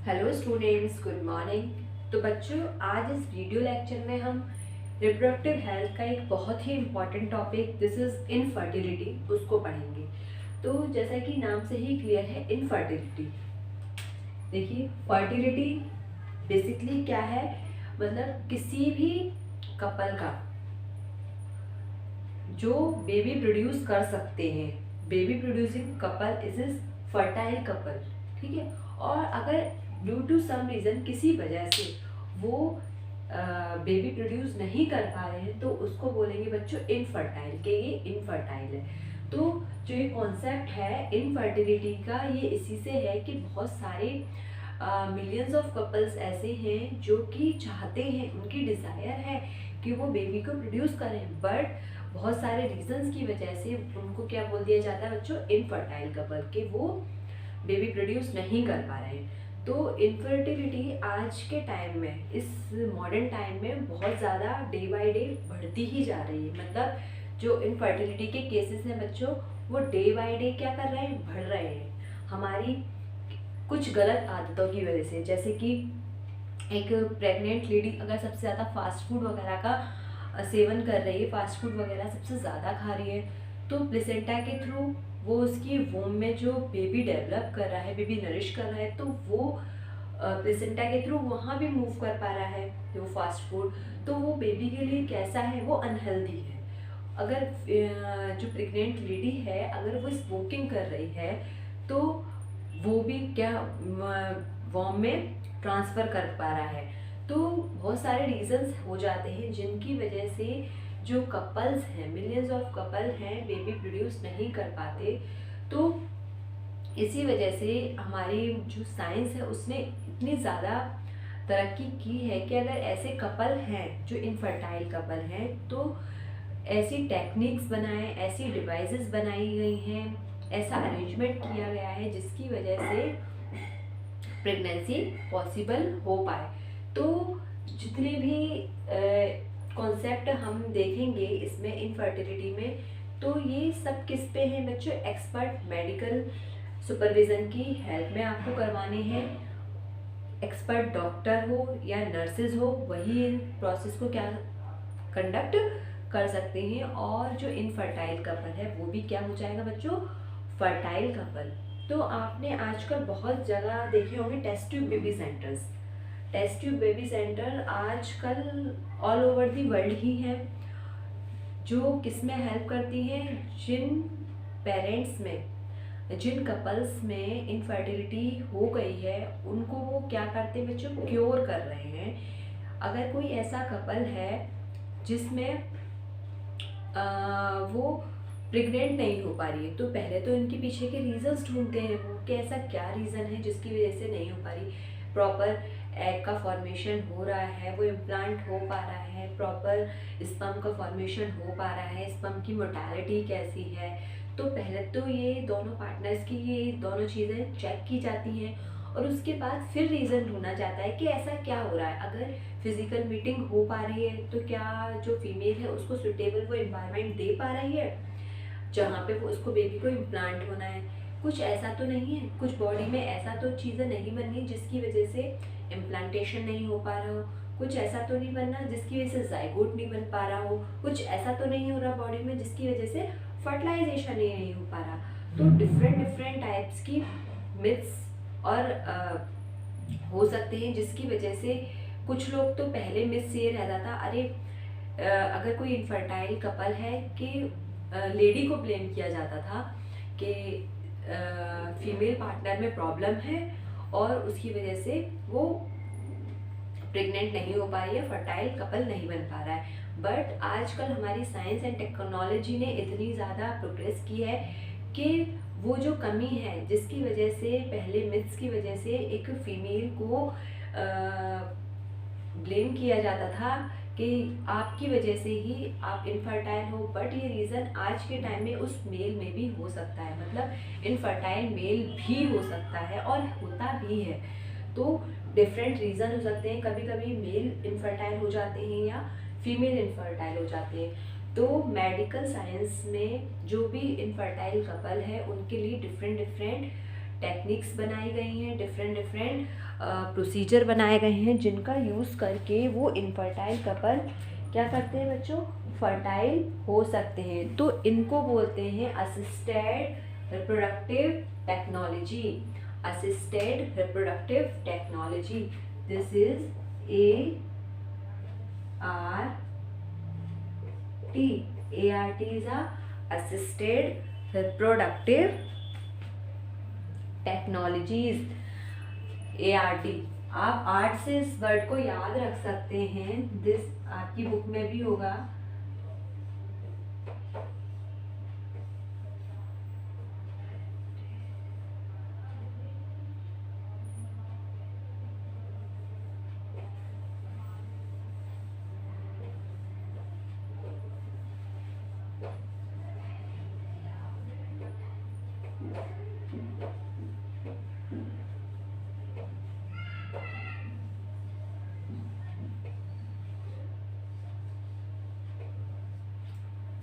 Hello students, good morning. तो बच्चों, आज इस वीडियो लेक्चर में हम रिप्रोडक्टिव हेल्थ का एक बहुत ही important topic this is infertility उसको पढ़ेंगे। तो जैसा कि नाम से ही क्लियर है, इनफर्टिलिटी। देखिए, फर्टिलिटी बेसिकली क्या है, मतलब किसी भी कपल का जो बेबी प्रोड्यूस कर सकते हैं, baby producing couple is fertile couple. ठीक है। और अगर ड्यू टू सम रीज़न किसी वजह से वो बेबी प्रोड्यूस नहीं कर पा रहे हैं तो उसको बोलेंगे बच्चों इनफर्टाइल, के ये इनफर्टाइल है। तो जो ये कॉन्सेप्ट है इनफर्टिलिटी का, ये इसी से है कि बहुत सारे मिलियंस ऑफ कपल्स ऐसे हैं जो कि चाहते हैं, उनकी डिज़ायर है कि वो बेबी को प्रोड्यूस करें, बट बहुत सारे रीजंस की वजह से उनको क्या बोल दिया जाता है बच्चों, इनफर्टाइल कपल, के वो बेबी प्रोड्यूस नहीं कर पा रहे हैं। तो इनफर्टिलिटी आज के टाइम में, इस मॉडर्न टाइम में बहुत ज़्यादा डे बाय डे बढ़ती ही जा रही है। मतलब जो इनफर्टिलिटी के केसेस हैं बच्चों, वो डे बाय डे क्या कर रहे हैं, बढ़ रहे हैं। हमारी कुछ गलत आदतों की वजह से, जैसे कि एक प्रेग्नेंट लेडी अगर सबसे ज़्यादा फास्ट फूड वगैरह का सेवन कर रही है, फास्ट फूड वगैरह सबसे ज़्यादा खा रही है, तो प्लेसेंटा के थ्रू वो उसकी वोम में जो बेबी डेवलप कर रहा है, बेबी नरिश कर रहा है, तो वो प्लेसेंटा के थ्रू वहाँ भी मूव कर पा रहा है वो फास्ट फूड। तो वो बेबी के लिए कैसा है, वो अनहेल्दी है। अगर जो प्रेग्नेंट लेडी है अगर वो स्मोकिंग कर रही है तो वो भी क्या वॉम में ट्रांसफ़र कर पा रहा है। तो बहुत सारे रीजंस हो जाते हैं जिनकी वजह से जो कपल्स हैं, मिलियंस ऑफ कपल हैं, बेबी प्रोड्यूस नहीं कर पाते। तो इसी वजह से हमारी जो साइंस है उसने इतनी ज़्यादा तरक्की की है कि अगर ऐसे कपल हैं जो इनफर्टाइल कपल हैं तो ऐसी टेक्निक्स बनाए, ऐसी डिवाइसेस बनाई गई हैं, ऐसा अरेंजमेंट किया गया है जिसकी वजह से प्रेगनेंसी पॉसिबल हो पाए। तो जितने भी कॉन्सेप्ट हम देखेंगे इसमें इनफर्टिलिटी में, तो ये सब किस पे हैं बच्चों, एक्सपर्ट मेडिकल सुपरविज़न की हेल्प में आपको करवाने हैं। एक्सपर्ट डॉक्टर हो या नर्सेज हो, वही इन प्रोसेस को क्या कंडक्ट कर सकते हैं। और जो इनफर्टाइल कपल है वो भी क्या हो जाएगा बच्चों, फर्टाइल कपल। तो आपने आजकल बहुत जगह देखे होंगे test tube baby centres. Test tube baby centre आजकल ऑल ओवर दी वर्ल्ड ही हैं, जो किस में हेल्प करती हैं, जिन पेरेंट्स में, जिन कपल्स में इनफर्टिलिटी हो गई है उनको वो क्या करते हैं बच्चों, क्योर कर रहे हैं। अगर कोई ऐसा कपल है जिसमें वो प्रेग्नेंट नहीं हो पा रही है, तो पहले तो इनके पीछे के रीजंस ढूंढते हैं वो कि ऐसा क्या रीज़न है जिसकी वजह से नहीं हो पा रही। प्रॉपर एग का फॉर्मेशन हो रहा है, वो इम्प्लांट हो पा रहा है, प्रॉपर स्पर्म का फॉर्मेशन हो पा रहा है, स्पर्म की मोर्टेलिटी कैसी है। तो पहले तो ये दोनों पार्टनर्स की ये दोनों चीज़ें चेक की जाती हैं और उसके बाद फिर रीज़न ढूंढा जाता है कि ऐसा क्या हो रहा है। अगर फिजिकल मीटिंग हो पा रही है तो क्या जो फीमेल है उसको सुटेबल वो इन्वायरमेंट दे पा रही है जहाँ पे वो उसको बेबी को इम्प्लांट होना है। कुछ ऐसा तो नहीं है, कुछ बॉडी में ऐसा तो चीज़ें नहीं बन रही जिसकी वजह से इम्प्लांटेशन नहीं हो पा रहा हो, कुछ ऐसा तो नहीं बनना जिसकी वजह से जाइगोट नहीं बन पा रहा हो, कुछ ऐसा तो नहीं हो रहा बॉडी में जिसकी वजह से फर्टिलाइजेशन ही नहीं हो पा रहा। तो डिफरेंट डिफरेंट टाइप्स की मिथ्स और हो सकते हैं जिसकी वजह से कुछ लोग तो पहले मिथ्स ये रहता था, अरे अगर कोई इनफर्टाइल कपल है कि लेडी को ब्लेम किया जाता था कि फीमेल पार्टनर में प्रॉब्लम है और उसकी वजह से वो प्रेग्नेंट नहीं हो पा रही है, फर्टाइल कपल नहीं बन पा रहा है। बट आजकल हमारी साइंस एंड टेक्नोलॉजी ने इतनी ज़्यादा प्रोग्रेस की है कि वो जो कमी है जिसकी वजह से पहले मिथ्स की वजह से एक फीमेल को ब्लेम किया जाता था कि आपकी वजह से ही आप इनफर्टाइल हो, बट ये रीज़न आज के टाइम में उस मेल में भी हो सकता है, मतलब इनफर्टाइल मेल भी हो सकता है और होता भी है। तो डिफरेंट रीज़न हो सकते हैं, कभी कभी मेल इनफर्टाइल हो जाते हैं या फीमेल इनफर्टाइल हो जाते हैं। तो मेडिकल साइंस में जो भी इनफर्टाइल कपल है उनके लिए डिफरेंट डिफरेंट टेक्निक्स बनाई गई हैं, डिफरेंट डिफरेंट प्रोसीजर बनाए गए हैं जिनका यूज़ करके वो इनफर्टाइल कपल क्या करते हैं बच्चों, फर्टाइल हो सकते हैं। तो इनको बोलते हैं assisted reproductive technology, assisted reproductive technology. This is ART is a assisted reproductive technologies। ART, आप आर्ट से इस वर्ड को याद रख सकते हैं, दिस आपकी बुक में भी होगा।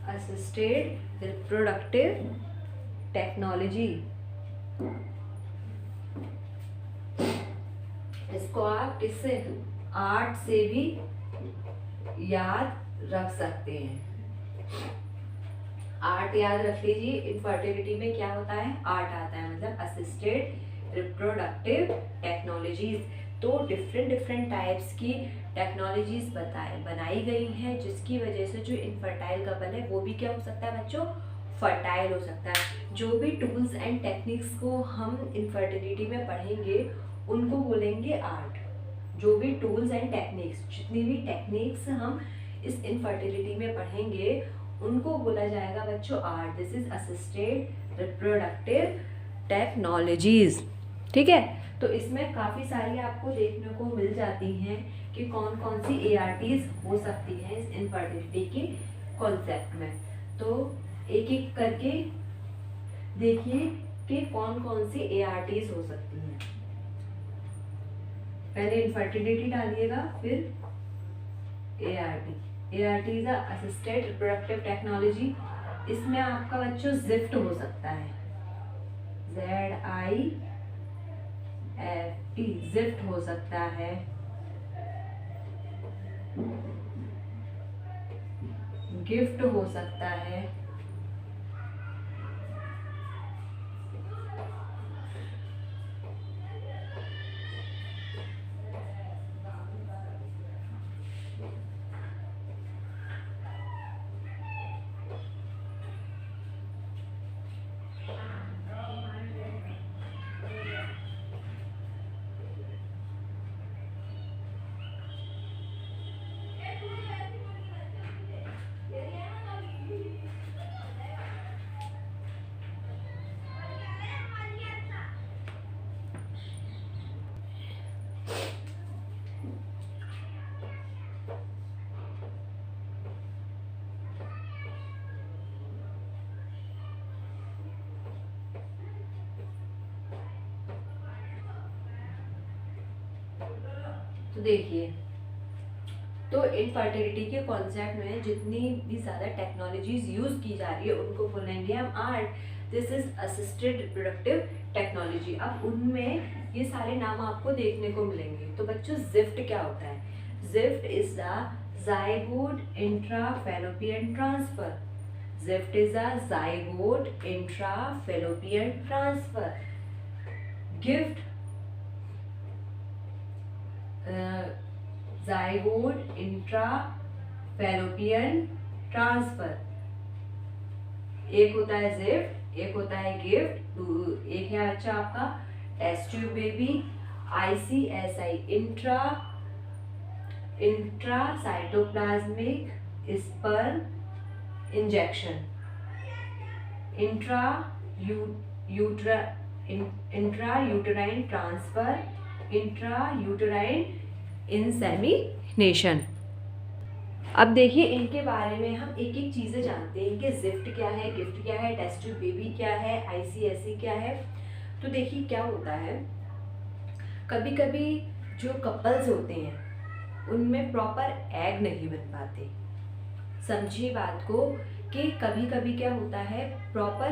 असिस्टेड रिप्रोडक्टिव टेक्नोलॉजी, इसको आप इससे आर्ट से भी याद रख सकते हैं। आर्ट याद रख लीजिए, इनफर्टिलिटी में क्या होता है, आर्ट आता है, मतलब असिस्टेड रिप्रोडक्टिव टेक्नोलॉजीज। तो डिफरेंट डिफरेंट टाइप्स की टेक्नोलॉजीज बनाई गई हैं जिसकी वजह से जो इनफर्टाइल कपल है वो भी क्या हो सकता है बच्चों, फर्टाइल हो सकता है। जो भी टूल्स एंड टेक्निक्स को हम इनफर्टिलिटी में पढ़ेंगे उनको बोलेंगे आर्ट। जो भी टूल्स एंड टेक्निक्स, जितनी भी टेक्निक्स हम इस इनफर्टिलिटी में पढ़ेंगे उनको बोला जाएगा बच्चों art. This is assisted reproductive technologies. ठीक है, तो इसमें काफ़ी सारी आपको देखने को मिल जाती हैं कि कौन कौन सी ARTs हो सकती हैं इस इनफर्टिलिटी के कॉन्सेप्ट में। तो एक एक करके देखिए कि कौन कौन सी ARTs हो सकती हैं। पहले इनफर्टिलिटी डालिएगा, फिर ART। ART is assisted reproductive technology. इसमें आपका बच्चों जिफ्ट हो सकता है, ZIFT, जिफ्ट हो सकता है। गिफ्ट हो सकता है, तो देखिए, तो इनफर्टिलिटी के कॉन्सेप्ट में जितनी भी ज़्यादा टेक्नोलॉजीज यूज़ की जा रही है उनको बोलेंगे हम art. This is assisted reproductive technology. अब उनमें ये सारे नाम आपको देखने को मिलेंगे। तो बच्चों जिफ्ट क्या होता है, gift is the zygote intra-fallopian transfer। Gift is the zygote intra-fallopian transfer। Gift zygote intra-fallopian transfer। एक होता है जिफ्ट, एक होता है गिफ्ट, एक है अच्छा आपका test tube baby, ICSI intracytoplasmic sperm injection, intrauterine transfer, intrauterine insemination. अब देखिए इनके बारे में हम एक एक चीज़ें जानते हैं कि जिफ्ट क्या है, गिफ्ट क्या है, टेस्ट ट्यूब बेबी क्या है, ICSI क्या है। तो देखिए क्या होता है, कभी कभी जो कपल्स होते हैं उनमें प्रॉपर एग नहीं बन पाते। समझिए बात को कि कभी कभी क्या होता है, प्रॉपर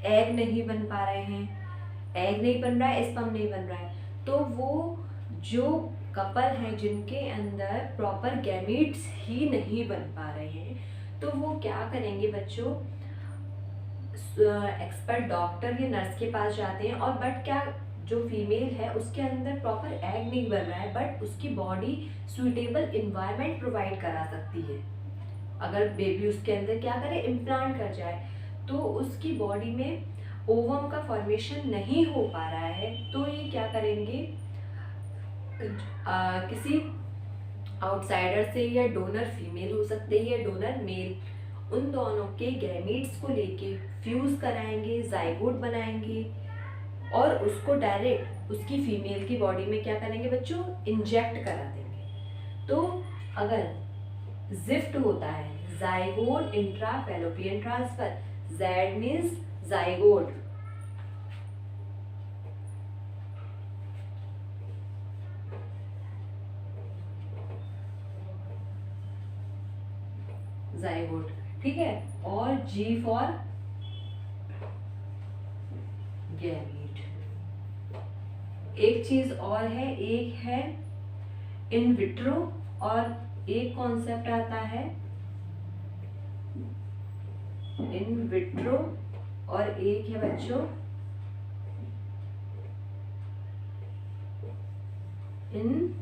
एग नहीं बन पा रहे हैं एग नहीं बन रहा है, स्पर्म नहीं बन रहा है, तो वो जो कपल हैं जिनके अंदर प्रॉपर गैमीट्स ही नहीं बन पा रहे हैं, तो वो क्या करेंगे बच्चों, एक्सपर्ट डॉक्टर या नर्स के पास जाते हैं, और बट क्या जो फीमेल है उसके अंदर प्रॉपर एग नहीं बन रहा है, बट उसकी बॉडी सुइटेबल इन्वायरमेंट प्रोवाइड करा सकती है। अगर बेबी उसके अंदर क्या करे, इम्प्लांट कर जाए, तो उसकी बॉडी में ओवम का फॉर्मेशन नहीं हो पा रहा है, तो ये क्या करेंगे, किसी आउटसाइडर से, या डोनर फीमेल हो सकते हैं या डोनर मेल, उन दोनों के गैमीट्स को लेके फ्यूज कराएंगे, जाइगोट बनाएंगे, और उसको डायरेक्ट उसकी फीमेल की बॉडी में क्या करेंगे बच्चों, इंजेक्ट करा देंगे। तो अगर जिफ्ट होता है, zygote intra fallopian transfer, Z means zygote, zygote, ठीक है, और जी फॉर गैमीट। एक चीज और है, एक है इन विट्रो, और एक कॉन्सेप्ट आता है इन विट्रो, और एक है बच्चों इन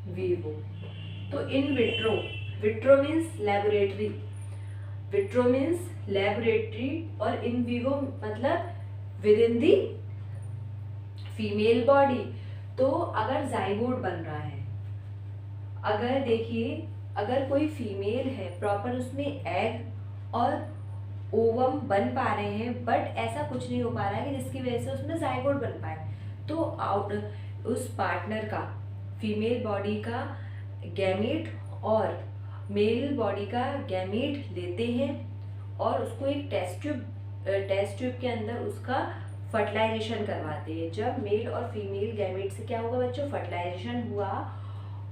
वीवो। तो in vitro, vitro means laboratory, vitro means laboratory, और इन वीवो मतलब with in the female body. तो अगर जाइगोट बन रहा है, अगर देखिए अगर कोई फीमेल है, प्रॉपर उसमें एग और ओवम बन पा रहे हैं, बट ऐसा कुछ नहीं हो पा रहा है कि जिसकी वजह से उसमें जाइगोट बन पाए, तो आउट उस पार्टनर का, फीमेल बॉडी का गैमीट और मेल बॉडी का गैमीट लेते हैं, और उसको एक टेस्ट ट्यूब के अंदर उसका फर्टिलाइजेशन करवाते हैं। जब मेल और फीमेल गैमीट से क्या होगा बच्चों, फर्टिलाइजेशन हुआ,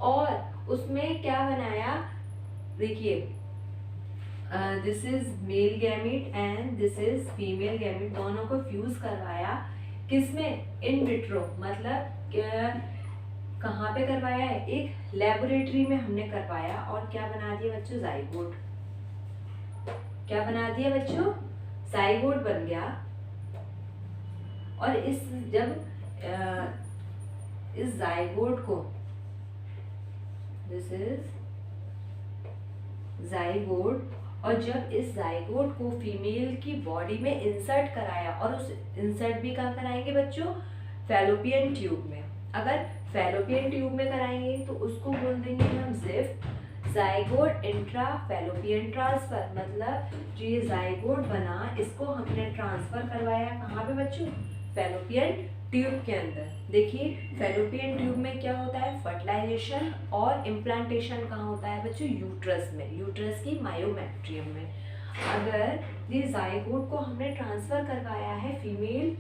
और उसमें क्या बनाया, देखिए this is male gamete and this is female gamete, दोनों को फ्यूज करवाया, किसमें, इन विट्रो, मतलब कहाँ पे करवाया है, एक लेबोरेटरी में हमने करवाया, और क्या बना दिया बच्चों, जाइगोट, क्या बना दिया बच्चों, जाइगोट बन गया। और इस जब इस जाइगोट को, दिस इज जाइगोट, और जब इस जाइगोट को फीमेल की बॉडी में इंसर्ट कराया, और उस इंसर्ट भी कहाँ कराएंगे बच्चों, फैलोपियन ट्यूब में। अगर फैलोपियन ट्यूब में कराएंगे तो उसको बोल देंगे हम gift, zygote intra fallopian transfer, मतलब जो ये जाइगोट बना इसको हमने ट्रांसफर करवाया कहाँ पे बच्चों, फैलोपियन ट्यूब के अंदर। देखिए फैलोपियन ट्यूब में क्या होता है, फर्टिलाइजेशन और इम्प्लांटेशन कहाँ होता है बच्चों, यूट्रस में, यूट्रस की मायोमेट्रियम में। अगर ये जाइगोट को हमने ट्रांसफर करवाया है फीमेल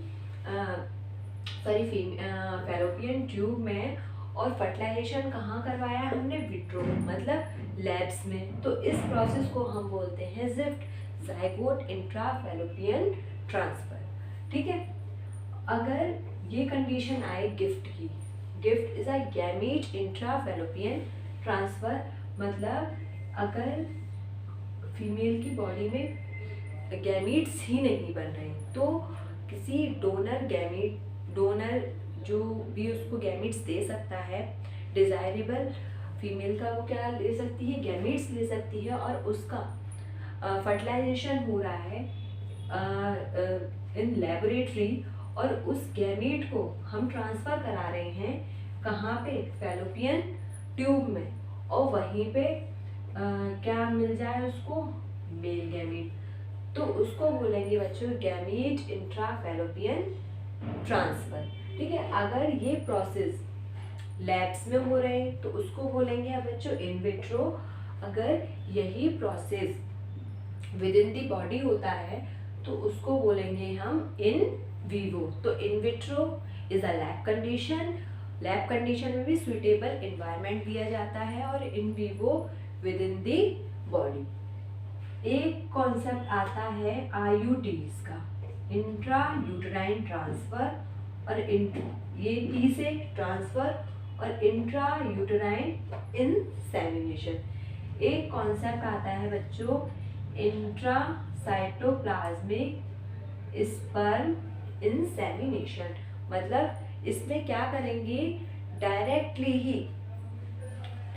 फैलोपियन ट्यूब में, और फर्टिलाइजेशन कहाँ करवाया है हमने, विट्रो मतलब लैब्स में, तो इस प्रोसेस को हम बोलते हैं gift, zygote intra fallopian transfer. ठीक है, अगर ये कंडीशन आए गिफ्ट की, gift is a gamete intra fallopian transfer, मतलब अगर फीमेल की बॉडी में गैमीट्स ही नहीं बन रहे, तो किसी डोनर जो भी उसको गैमीट्स दे सकता है, डिजायरेबल फीमेल का, वो क्या ले सकती है, गैमीट्स ले सकती है, और उसका फर्टिलाइजेशन हो रहा है इन लेबोरेटरी, और उस गैमीट को हम ट्रांसफर करा रहे हैं कहाँ पे, फैलोपियन ट्यूब में, और वहीं पे क्या मिल जाए उसको, मेल गैमीट, तो उसको बोलेंगे बच्चों गैमीट इंट्रा फैलोपियन ट्रांसफर। ठीक है, अगर ये प्रोसेस लैब्स में हो रहे हैं तो उसको बोलेंगे अब बच्चों इन विट्रो, अगर यही process with in the body होता है तो उसको बोलेंगे हम इन वीवो। तो in vitro is a lab condition, lab condition में भी सुइटेबल एनवायरनमेंट दिया जाता है, और in vivo with in the body. एक कॉन्सेप्ट आता है आईयूटीज का, इंट्रा यूटराइन ट्रांसफर, और ये ई से ट्रांसफर और इंट्रा यूटराइन इंसेमिनेशन। एक कॉन्सेप्ट आता है बच्चों इंट्रा साइटोप्लाज्मिक स्पर्म इंसेमिनेशन, मतलब इसमें क्या करेंगे, डायरेक्टली ही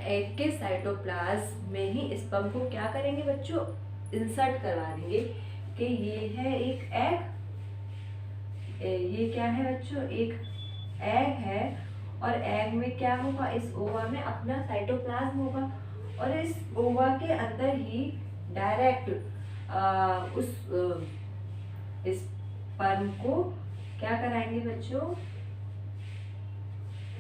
एग के साइटोप्लाज्म में ही स्पर्म को क्या करेंगे बच्चों, इंसर्ट करवा देंगे कि ये है एक एग, ये क्या है बच्चों, एक एग है, और एग में क्या होगा, इस ओवा में अपना साइटोप्लाज्म होगा, और इस ओवा के अंदर ही डायरेक्ट उस स्पर्म को क्या कराएंगे बच्चों,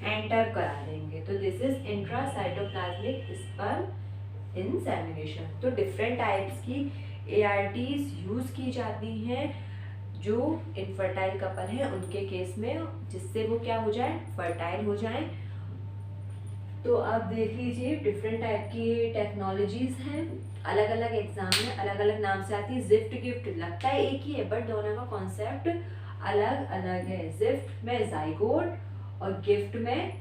एंटर करा देंगे। तो this is intracytoplasmic sperm insemination. तो डिफरेंट टाइप्स की ARTs यूज की जाती हैं जो इनफर्टाइल कपल हैं उनके केस में, जिससे वो क्या हो जाए, फर्टाइल हो जाए। तो अब देख लीजिए डिफरेंट टाइप की टेक्नोलॉजीज हैं, अलग अलग एग्जाम में अलग अलग नाम से आती है। जिफ्ट गिफ्ट लगता है एक ही है, बट दोनों का कॉन्सेप्ट अलग अलग है। जिफ्ट में जाइगोट और गिफ्ट में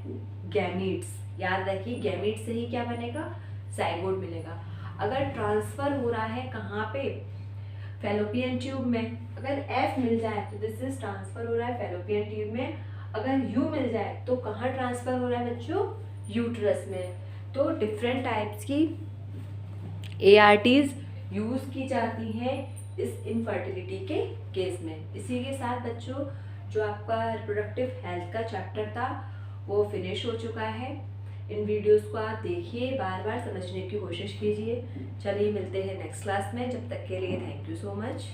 गैमीट्स। याद रखिए गैमीट से ही क्या बनेगा, जाइगोट मिलेगा। अगर ट्रांसफर हो रहा है कहाँ पे, फैलोपियन ट्यूब में, अगर F मिल जाए तो दिस इज ट्रांसफर हो रहा है फैलोपियन ट्यूब में। अगर U मिल जाए तो कहाँ ट्रांसफर हो रहा है बच्चों, यूट्रस में। तो डिफरेंट टाइप्स की ARTs यूज की जाती हैं इस इनफर्टिलिटी के केस में। इसी के साथ बच्चों जो आपका रिप्रोडक्टिव हेल्थ का चैप्टर था वो फिनिश हो चुका है। इन वीडियोस को आप देखिए, बार बार समझने की कोशिश कीजिए। चलिए मिलते हैं नेक्स्ट क्लास में, जब तक के लिए थैंक यू सो मच।